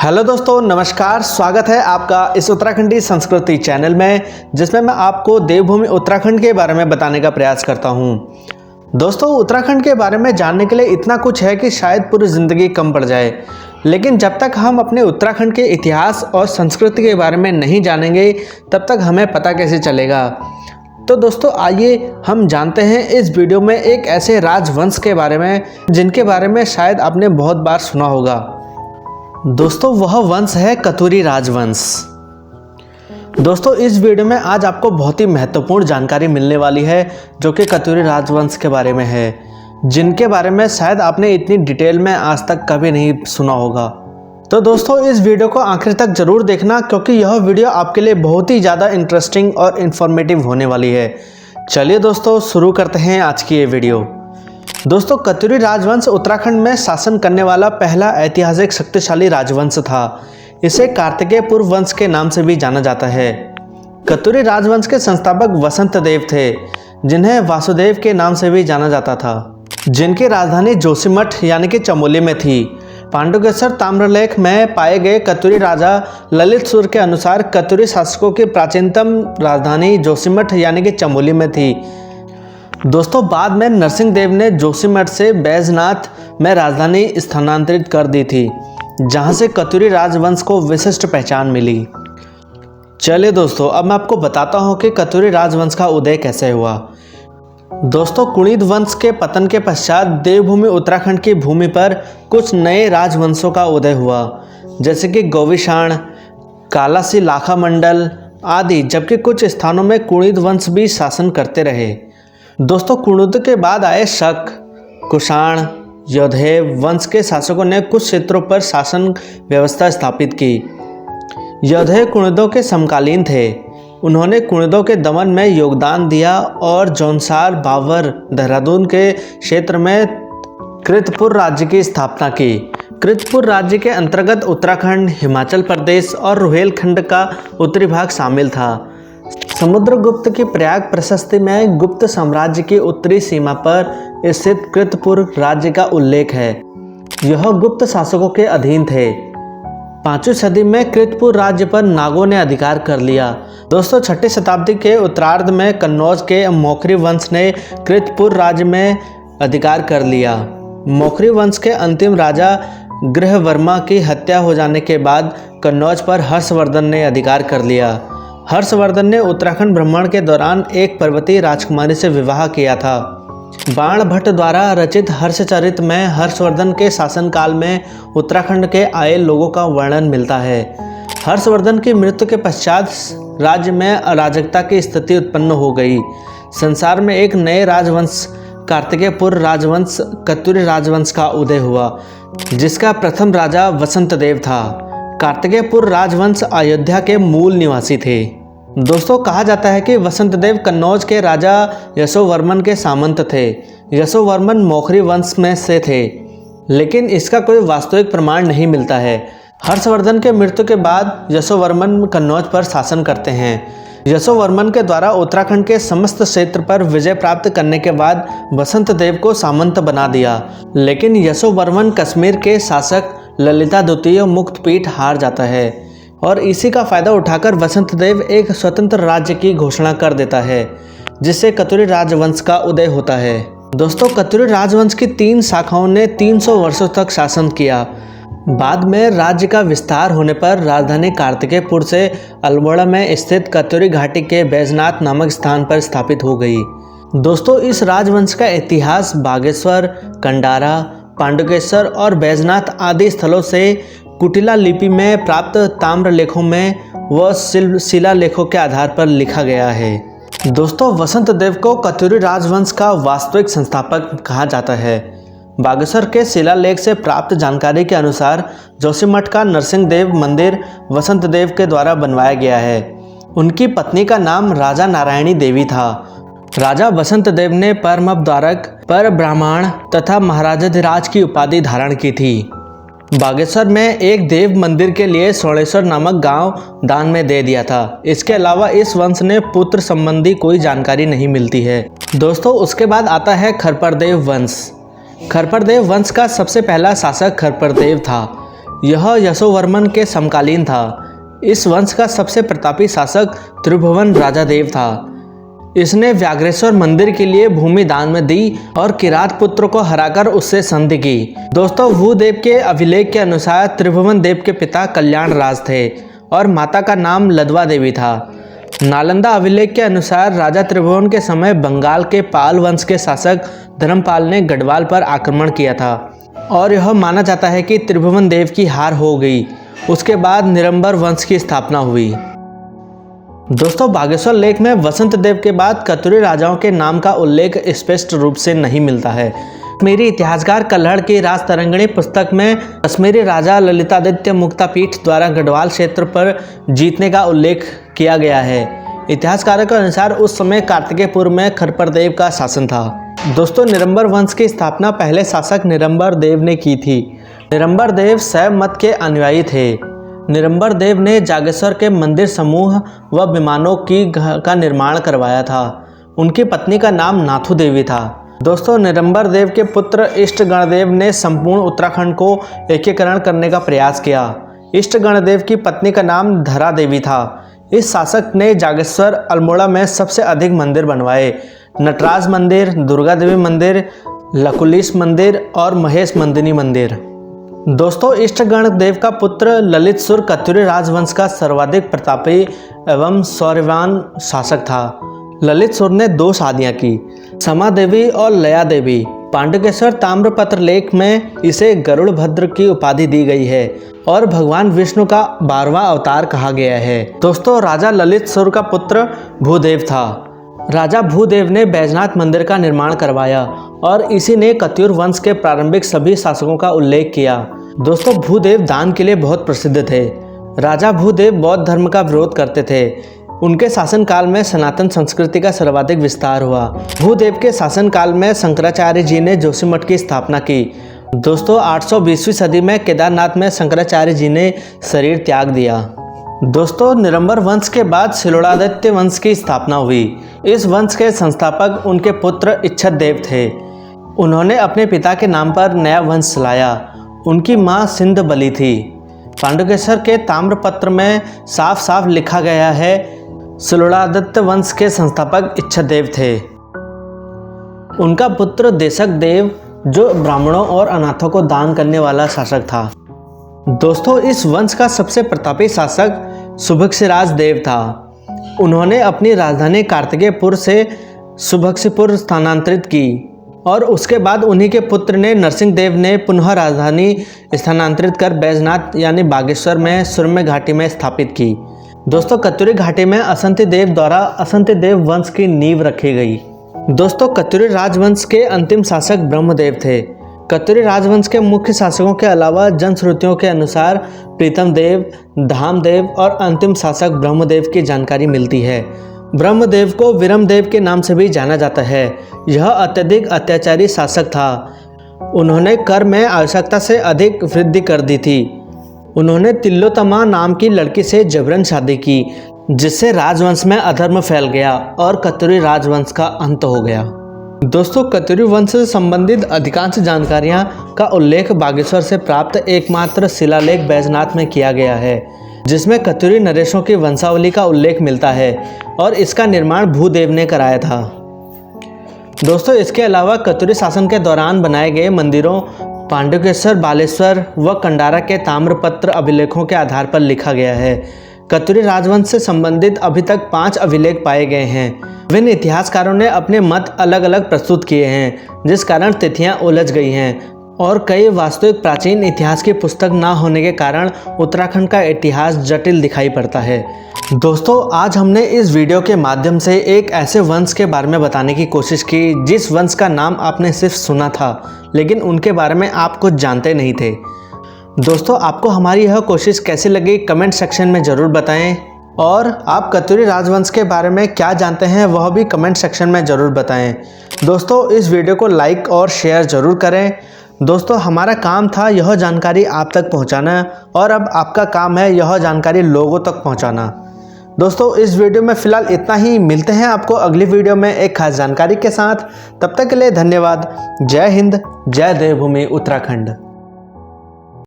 Hello दोस्तों, नमस्कार। स्वागत है आपका इस उत्तराखंडी संस्कृति चैनल में, जिसमें मैं आपको देवभूमि उत्तराखंड के बारे में बताने का प्रयास करता हूं। दोस्तों, उत्तराखंड के बारे में जानने के लिए इतना कुछ है कि शायद पूरी ज़िंदगी कम पड़ जाए, लेकिन जब तक हम अपने उत्तराखंड के इतिहास और संस्कृति के बारे में नहीं जानेंगे तब तक हमें पता कैसे चलेगा। तो दोस्तों, आइए हम जानते हैं इस वीडियो में एक ऐसे राजवंश के बारे में जिनके बारे में शायद आपने बहुत बार सुना होगा। दोस्तों, वह वंश है कतुरी राजवंश। दोस्तों, इस वीडियो में आज आपको बहुत ही महत्वपूर्ण जानकारी मिलने वाली है जो कि कतुरी राजवंश के बारे में है, जिनके बारे में शायद आपने इतनी डिटेल में आज तक कभी नहीं सुना होगा। तो दोस्तों, इस वीडियो को आखिर तक जरूर देखना, क्योंकि यह वीडियो आपके लिए बहुत ही ज़्यादा इंटरेस्टिंग और इन्फॉर्मेटिव होने वाली है। चलिए दोस्तों, शुरू करते हैं आज की ये वीडियो। दोस्तों, कतुरी राजवंश उत्तराखंड में शासन करने वाला पहला ऐतिहासिक शक्तिशाली राजवंश था। इसे कार्तिकेय पूर्व वंश के नाम से भी जाना जाता है। कतुरी राजवंश के संस्थापक वसंत देव थे, जिन्हें वासुदेव के नाम से भी जाना जाता था, जिनकी राजधानी जोशीमठ यानी कि चमोली में थी। पांडुकेश्वर ताम्रलेख में पाए गए कतुरी राजा ललित सूर्य के अनुसार कतुरी शासकों की प्राचीनतम राजधानी जोशीमठ यानी कि चमोली में थी। दोस्तों, बाद में नरसिंह देव ने जोशीमठ से बैजनाथ में राजधानी स्थानांतरित कर दी थी, जहां से कतुरी राजवंश को विशिष्ट पहचान मिली। चलिए दोस्तों, अब मैं आपको बताता हूं कि कतुरी राजवंश का उदय कैसे हुआ। दोस्तों, कुणिद वंश के पतन के पश्चात देवभूमि उत्तराखंड की भूमि पर कुछ नए राजवंशों का उदय हुआ, जैसे कि गोविशाण, कालासी लाखा मंडल आदि, जबकि कुछ स्थानों में कुणिद वंश भी शासन करते रहे। दोस्तों, कुणिद के बाद आए शक, कुषाण, योधेय वंश के शासकों ने कुछ क्षेत्रों पर शासन व्यवस्था स्थापित की। योधेय कुणिदों के समकालीन थे। उन्होंने कुणिदों के दमन में योगदान दिया और जौनसार, बावर, देहरादून के क्षेत्र में कृतपुर राज्य की स्थापना की। कृतपुर राज्य के अंतर्गत उत्तराखंड, हिमाचल प्रदेश और रुहेलखंड का उत्तरी भाग शामिल था। समुद्रगुप्त की प्रयाग प्रशस्ति में गुप्त साम्राज्य की उत्तरी सीमा पर स्थित कृतपुर राज्य का उल्लेख है। यह गुप्त शासकों के अधीन थे। 5वीं सदी में कृतपुर राज्य पर नागों ने अधिकार कर लिया। दोस्तों, 6ठी शताब्दी के उत्तरार्ध में कन्नौज के मौखरी वंश ने कृतपुर राज्य में अधिकार कर लिया। मौखरी वंश के अंतिम राजा गृहवर्मा की हत्या हो जाने के बाद कन्नौज पर हर्षवर्धन ने अधिकार कर लिया। हर्षवर्धन ने उत्तराखंड भ्रमण के दौरान एक पर्वतीय राजकुमारी से विवाह किया था। बाण भट्ट द्वारा रचित हर्षचरित में हर्षवर्धन के शासनकाल में उत्तराखंड के आए लोगों का वर्णन मिलता है। हर्षवर्धन की मृत्यु के पश्चात राज्य में अराजकता की स्थिति उत्पन्न हो गई। संसार में एक नए राजवंश कार्तिकेय पूर्व राजवंश कतुरी राजवंश का उदय हुआ, जिसका प्रथम राजा वसंत देव था। कार्तिकेय पूर्व राजवंश अयोध्या के मूल निवासी थे। दोस्तों, कहा जाता है कि वसंत देव कन्नौज के राजा यशोवर्मन के सामंत थे। यशोवर्मन मौखरी वंश में से थे, लेकिन इसका कोई वास्तविक प्रमाण नहीं मिलता है। हर्षवर्धन के मृत्यु के बाद यशोवर्मन कन्नौज पर शासन करते हैं। यशोवर्मन के द्वारा उत्तराखंड के समस्त क्षेत्र पर विजय प्राप्त करने के बाद वसंत देव को सामंत बना दिया, लेकिन यशोवर्मन कश्मीर के शासक ललिता द्वितीय मुक्तपीठ हार जाता है और इसी का फायदा उठाकर वसंत देव एक स्वतंत्र राज्य की घोषणा कर देता है, जिससे कतुरी राजवंश का उदय होता है। दोस्तों, कतुरी राजवंश की 3 शाखाओं ने 300 वर्षों तक शासन किया। बाद में राज्य का विस्तार होने पर राजधानी कार्तिकेयपुर से अल्मोड़ा में स्थित कतुरी घाटी के बैजनाथ नामक स्थान पर स्थापित हो गई। दोस्तों, इस राजवंश का इतिहास बागेश्वर, कंडारा, पांडुकेश्वर और बैजनाथ आदि स्थलों से कुटिला लिपि में प्राप्त ताम्रलेखों में व शिलालेखों के आधार पर लिखा गया है। दोस्तों, वसंत देव को कतुरी राजवंश का वास्तविक संस्थापक कहा जाता है। बागेश्वर के शिलालेख से प्राप्त जानकारी के अनुसार जोशीमठ का नरसिंह देव मंदिर वसंत देव के द्वारा बनवाया गया है। उनकी पत्नी का नाम राजा नारायणी देवी था। राजा वसंत देव ने परमद्वारक, पर ब्राह्मण तथा महाराजाधिराज की उपाधि धारण की थी। बागेश्वर में एक देव मंदिर के लिए सोणेश्वर नामक गांव दान में दे दिया था। इसके अलावा इस वंश ने पुत्र संबंधी कोई जानकारी नहीं मिलती है। दोस्तों, उसके बाद आता है खरपरदेव वंश। खरपरदेव वंश का सबसे पहला शासक खरपरदेव था। यह यशोवर्मन के समकालीन था। इस वंश का सबसे प्रतापी शासक त्रिभुवन राजा देव था। इसने व्याघ्रेश्वर मंदिर के लिए भूमि दान में दी और किरात पुत्र को हराकर उससे संधि की। दोस्तों, भूदेव के अभिलेख के अनुसार त्रिभुवन देव के पिता कल्याण राज थे और माता का नाम लदवा देवी था। नालंदा अभिलेख के अनुसार राजा त्रिभुवन के समय बंगाल के पाल वंश के शासक धर्मपाल ने गढ़वाल पर आक्रमण किया था और यह माना जाता है कि त्रिभुवन देव की हार हो गई। उसके बाद निरंबर वंश की स्थापना हुई। दोस्तों, बागेश्वर लेख में वसंत देव के बाद कत्यूरी राजाओं के नाम का उल्लेख स्पष्ट रूप से नहीं मिलता है। कश्मीरी इतिहासकार कल्हड़ की राज तरंगिणी पुस्तक में कश्मीरी राजा ललितादित्य मुक्तापीठ द्वारा गढ़वाल क्षेत्र पर जीतने का उल्लेख किया गया है। इतिहासकारों के अनुसार उस समय कार्तिकेयपुर में खरपरदेव का शासन था। दोस्तों, निरंबर वंश की स्थापना पहले शासक निरंबर देव ने की थी। निरंबर देव शैव मत के अनुयायी थे। निरंबर देव ने जागेश्वर के मंदिर समूह व विमानों का निर्माण करवाया था। उनकी पत्नी का नाम नाथू देवी था। दोस्तों, निरंबर देव के पुत्र इष्ट गणदेव ने संपूर्ण उत्तराखंड को एकीकरण करने का प्रयास किया। इष्ट गणदेव की पत्नी का नाम धरा देवी था। इस शासक ने जागेश्वर अल्मोड़ा में सबसे अधिक मंदिर बनवाए। नटराज मंदिर, दुर्गा देवी मंदिर, लकुलिश मंदिर और महेश मंदिनी मंदिर। दोस्तों, इष्टगण देव का पुत्र ललित सुर कत्यूरी राजवंश का सर्वाधिक प्रतापी एवं शौर्यवान शासक था। ललित सुर ने 2 शादियां की, समा देवी और लया देवी। पांडुकेश्वर ताम्रपत्र लेख में इसे गरुड़ भद्र की उपाधि दी गई है और भगवान विष्णु का 12वां अवतार कहा गया है। दोस्तों, राजा ललित सुर का पुत्र भूदेव था। राजा भूदेव ने बैजनाथ मंदिर का निर्माण करवाया और इसी ने कत्यूर वंश के प्रारंभिक सभी शासकों का उल्लेख किया। दोस्तों, भूदेव दान के लिए बहुत प्रसिद्ध थे। राजा भूदेव बौद्ध धर्म का विरोध करते थे। उनके शासनकाल में सनातन संस्कृति का सर्वाधिक विस्तार हुआ। भूदेव के शासनकाल में शंकराचार्य जी ने जोशीमठ की स्थापना की। दोस्तों, 820वीं सदी में केदारनाथ में शंकराचार्य जी ने शरीर त्याग दिया। दोस्तों, निरंबर वंश के बाद शिलोड़ादित्य वंश की स्थापना हुई। इस वंश के संस्थापक उनके पुत्र इच्छत देव थे। उन्होंने अपने पिता के नाम पर नया वंश चलाया। उनकी मां सिंध बली थी। पांडुकेश्वर के ताम्रपत्र में साफ साफ लिखा गया है, शिलोड़ादित्य वंश के संस्थापक इच्छत देव थे। उनका पुत्र देशक देव जो ब्राह्मणों और अनाथों को दान करने वाला शासक था। दोस्तों, इस वंश का सबसे प्रतापी शासक सुभक्षराज देव था। उन्होंने अपनी राजधानी कार्तिकेयपुर से सुभक्षपुर स्थानांतरित की और उसके बाद उन्हीं के पुत्र ने नरसिंह देव ने पुनः राजधानी स्थानांतरित कर बैजनाथ यानी बागेश्वर में सुरम्य घाटी में स्थापित की। दोस्तों, कत्यूरी घाटी में असंति देव द्वारा असंति देव वंश की नींव रखी गई। दोस्तों, कत्यूरी राजवंश के अंतिम शासक ब्रह्मदेव थे। कत्यूरी राजवंश के मुख्य शासकों के अलावा जनश्रुतियों के अनुसार प्रीतम देव, धामदेव और अंतिम शासक ब्रह्मदेव की जानकारी मिलती है। ब्रह्मदेव को विरमदेव के नाम से भी जाना जाता है। यह अत्यधिक अत्याचारी शासक था। उन्होंने कर में आवश्यकता से अधिक वृद्धि कर दी थी। उन्होंने तिलोत्तमा नाम की लड़की से जबरन शादी की, जिससे राजवंश में अधर्म फैल गया और कत्यूरी राजवंश का अंत हो गया। दोस्तों, कत्यूरी वंश से संबंधित अधिकांश जानकारियां का उल्लेख बागेश्वर से प्राप्त एकमात्र शिलालेख बैजनाथ में किया गया है, जिसमें कत्यूरी नरेशों की वंशावली का उल्लेख मिलता है और इसका निर्माण भूदेव ने कराया था। दोस्तों, इसके अलावा कत्यूरी शासन के दौरान बनाए गए मंदिरों पांडुकेश्वर, बालेश्वर व कंडारा के ताम्रपत्र अभिलेखों के आधार पर लिखा गया है। कत्यूरी राजवंश से संबंधित अभी तक 5 अभिलेख पाए गए हैं। विभिन्न इतिहासकारों ने अपने मत अलग अलग प्रस्तुत किए हैं, जिस कारण तिथियां उलझ गई हैं और कई वास्तविक प्राचीन इतिहास की पुस्तक ना होने के कारण उत्तराखंड का इतिहास जटिल दिखाई पड़ता है। दोस्तों, आज हमने इस वीडियो के माध्यम से एक ऐसे वंश के बारे में बताने की कोशिश की जिस वंश का नाम आपने सिर्फ सुना था, लेकिन उनके बारे में आप कुछ जानते नहीं थे। दोस्तों, आपको हमारी यह कोशिश कैसी लगी कमेंट सेक्शन में ज़रूर बताएं और आप कत्यूरी राजवंश के बारे में क्या जानते हैं वह भी कमेंट सेक्शन में ज़रूर बताएं। दोस्तों, इस वीडियो को लाइक और शेयर ज़रूर करें। दोस्तों, हमारा काम था यह जानकारी आप तक पहुंचाना और अब आपका काम है यह जानकारी लोगों तक पहुंचाना। दोस्तों, इस वीडियो में फ़िलहाल इतना ही। मिलते हैं आपको अगली वीडियो में एक खास जानकारी के साथ। तब तक के लिए धन्यवाद। जय हिंद, जय देवभूमि उत्तराखंड।